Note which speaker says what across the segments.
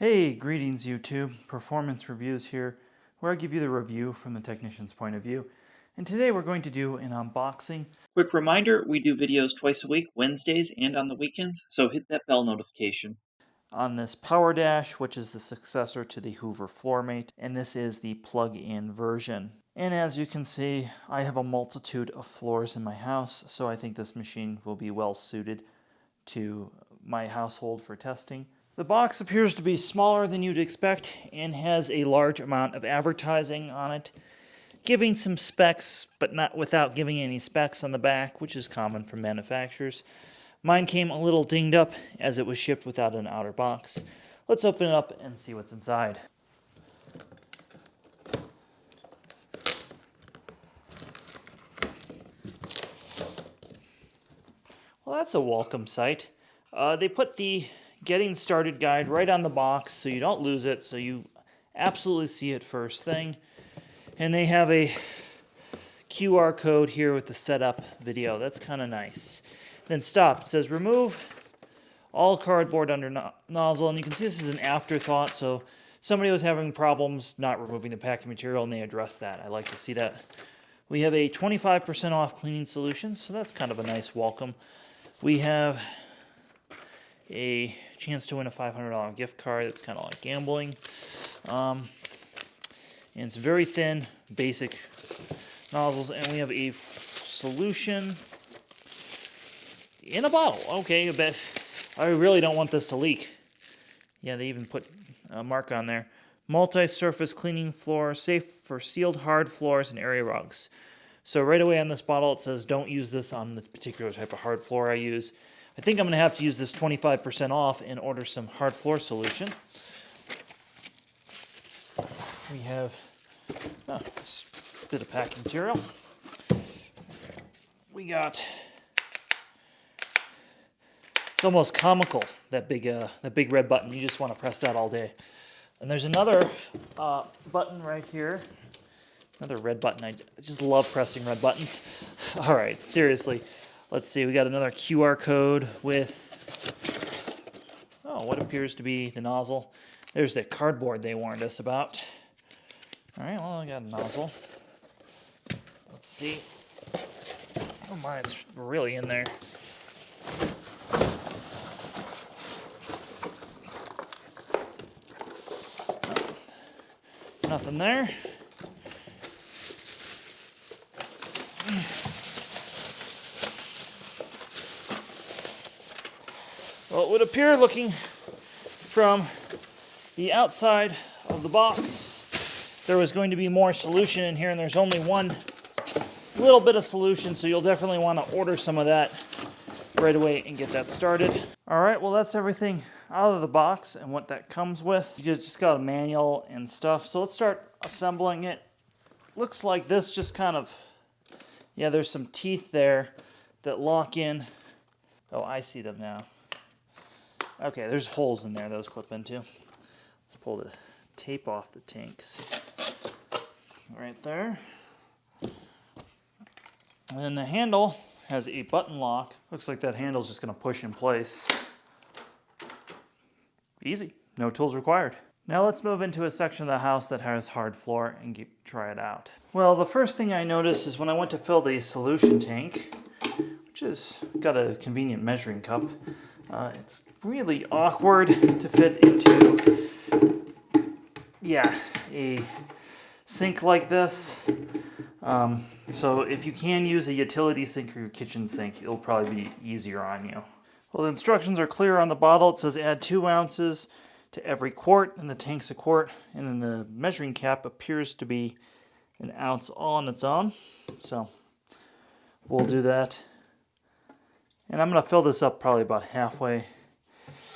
Speaker 1: Hey, greetings YouTube, Performance Reviews here, where I give you the review from the technician's point of view. And today we're going to do an unboxing. Quick reminder, we do videos twice a week, Wednesdays and on the weekends, so hit that bell notification. On this PowerDash, which is the successor to the Hoover FloorMate, and this is the plug-in version. And as you can see, I have a multitude of floors in my house, so I think this machine will be well suited to my household for testing. The box appears to be smaller than you'd expect and has a large amount of advertising on it, giving some specs, but not without giving any specs on the back, which is common from manufacturers. Mine came a little dinged up as it was shipped without an outer box. Let's open it up and see what's inside. Well, that's a welcome sight. They put the Getting Started guide right on the box so you don't lose it, so you absolutely see it first thing. And they have a QR code here with the setup video. That's kind of nice. Then stop. It says remove all cardboard under nozzle, and you can see this is an afterthought, so somebody was having problems not removing the packing material and they addressed that. I like to see that. We have a 25% off cleaning solution, so that's kind of a nice welcome. We have a chance to win a $500 gift card. That's kind of like gambling. And it's very thin, basic nozzles. And we have a solution in a bottle. Okay, I really don't want this to leak. Yeah, they even put a mark on there. Multi-surface cleaning floor, safe for sealed hard floors and area rugs. So right away on this bottle it says don't use this on the particular type of hard floor I use. I think I'm going to have to use this 25% off and order some hard floor solution. We have this bit of packing material. We got, it's almost comical, that big red button. You just want to press that all day. And there's another button right here. Another red button. I just love pressing red buttons. All right, seriously. Let's see, we got another QR code with, what appears to be the nozzle. There's the cardboard they warned us about. All right, well, I got a nozzle. Let's see. Oh my, it's really in there. Nothing there. Well, it would appear, looking from the outside of the box, there was going to be more solution in here, and there's only one little bit of solution, so you'll definitely want to order some of that right away and get that started. All right, well, that's everything out of the box and what that comes with. You just got a manual and stuff, so let's start assembling it. Looks like this just kind of, yeah, there's some teeth there that lock in. Oh, I see them now. Okay, there's holes in there those clip into. Let's pull the tape off the tanks. Right there. And then the handle has a button lock. Looks like that handle's just going to push in place. Easy. No tools required. Now let's move into a section of the house that has hard floor and try it out. Well, the first thing I noticed is when I went to fill the solution tank, which has got a convenient measuring cup, it's really awkward to fit into, a sink like this. So if you can use a utility sink or your kitchen sink, it'll probably be easier on you. Well, the instructions are clear on the bottle. It says add 2 ounces to every quart, and the tank's a quart, and then the measuring cap appears to be an ounce all on its own. So we'll do that. And I'm going to fill this up probably about halfway.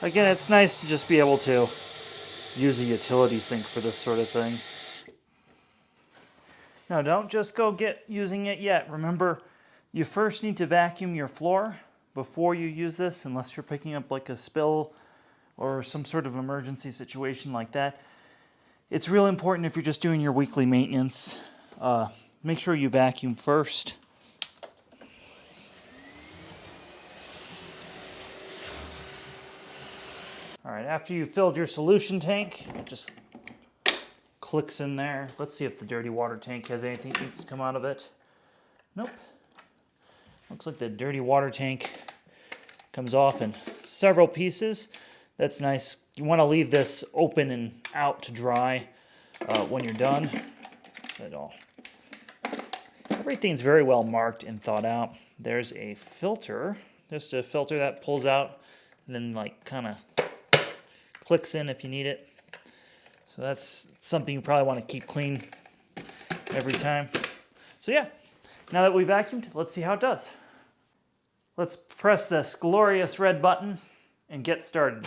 Speaker 1: Again, it's nice to just be able to use a utility sink for this sort of thing. Now, don't just go using it yet. Remember, you first need to vacuum your floor before you use this, unless you're picking up like a spill or some sort of emergency situation like that. It's real important if you're just doing your weekly maintenance. Make sure you vacuum first. right, after you've filled your solution tank, it just clicks in there. Let's see if the dirty water tank has anything that needs to come out of it. Nope. Looks like the dirty water tank comes off in several pieces. That's nice. You want to leave this open and out to dry when you're done. Everything's very well marked and thought out. There's a filter, just a filter that pulls out and then like kind of clicks in if you need it. So that's something you probably want to keep clean every time. So yeah, now that we've vacuumed, let's see how it does. Let's press this glorious red button and get started.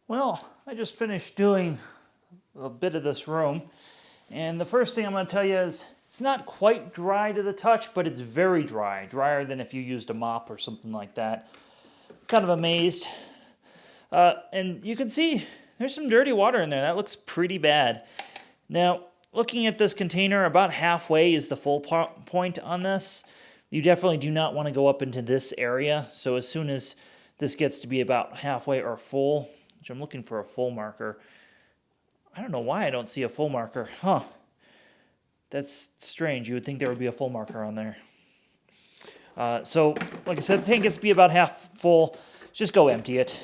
Speaker 1: Well, I just finished doing a bit of this room, and the first thing I'm going to tell you is it's not quite dry to the touch, but it's very dry, drier than if you used a mop or something like that. Kind of amazed. And you can see there's some dirty water in there. That looks pretty bad. Now, looking at this container, about halfway is the full point on this. You definitely do not want to go up into this area, so as soon as this gets to be about halfway or full, which I'm looking for a full marker. I don't know why I don't see a full marker. Huh. That's strange. You would think there would be a full marker on there. So, like I said, the tank gets to be about half full. Just go empty it.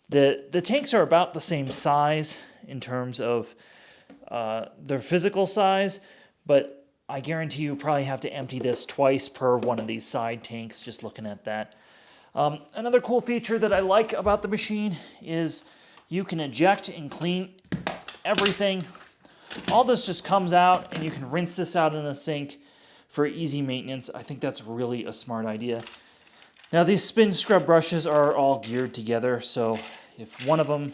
Speaker 1: The tanks are about the same size in terms of their physical size, but I guarantee you probably have to empty this twice per one of these side tanks, just looking at that. Another cool feature that I like about the machine is you can eject and clean everything. All this just comes out and you can rinse this out in the sink for easy maintenance. I think that's really a smart idea. Now these spin scrub brushes are all geared together, so if one of them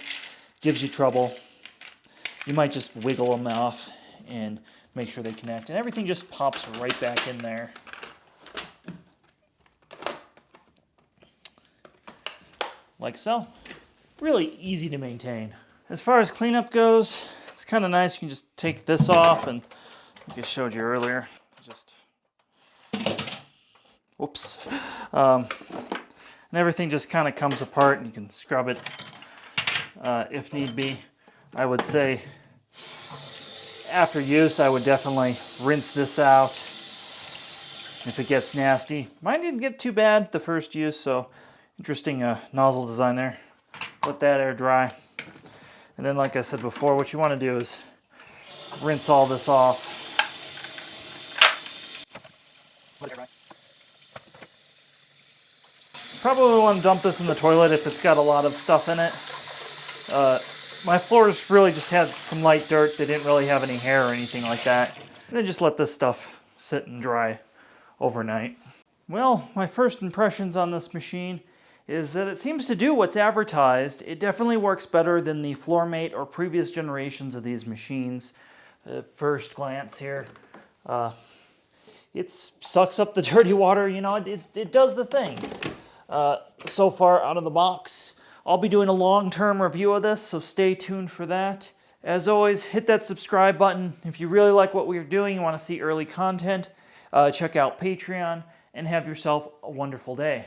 Speaker 1: gives you trouble, you might just wiggle them off and make sure they connect. And everything just pops right back in there. Like so. Really easy to maintain. As far as cleanup goes, it's kind of nice. You can just take this off, and I just showed you earlier. Whoops. And everything just kind of comes apart, and you can scrub it if need be. I would say after use, I would definitely rinse this out if it gets nasty. Mine didn't get too bad the first use, so interesting nozzle design there. Let that air dry. And then, like I said before, what you want to do is rinse all this off. Probably want to dump this in the toilet if it's got a lot of stuff in it. My floors really just had some light dirt. They didn't really have any hair or anything like that. And then just let this stuff sit and dry overnight. Well, my first impressions on this machine is that it seems to do what's advertised. It definitely works better than the Floormate or previous generations of these machines. At first glance here, it sucks up the dirty water. You know, it does the things. So far out of the box, I'll be doing a long-term review of this, so stay tuned for that. As always, hit that subscribe button. If you really like what we're doing, you want to see early content, check out Patreon, and have yourself a wonderful day.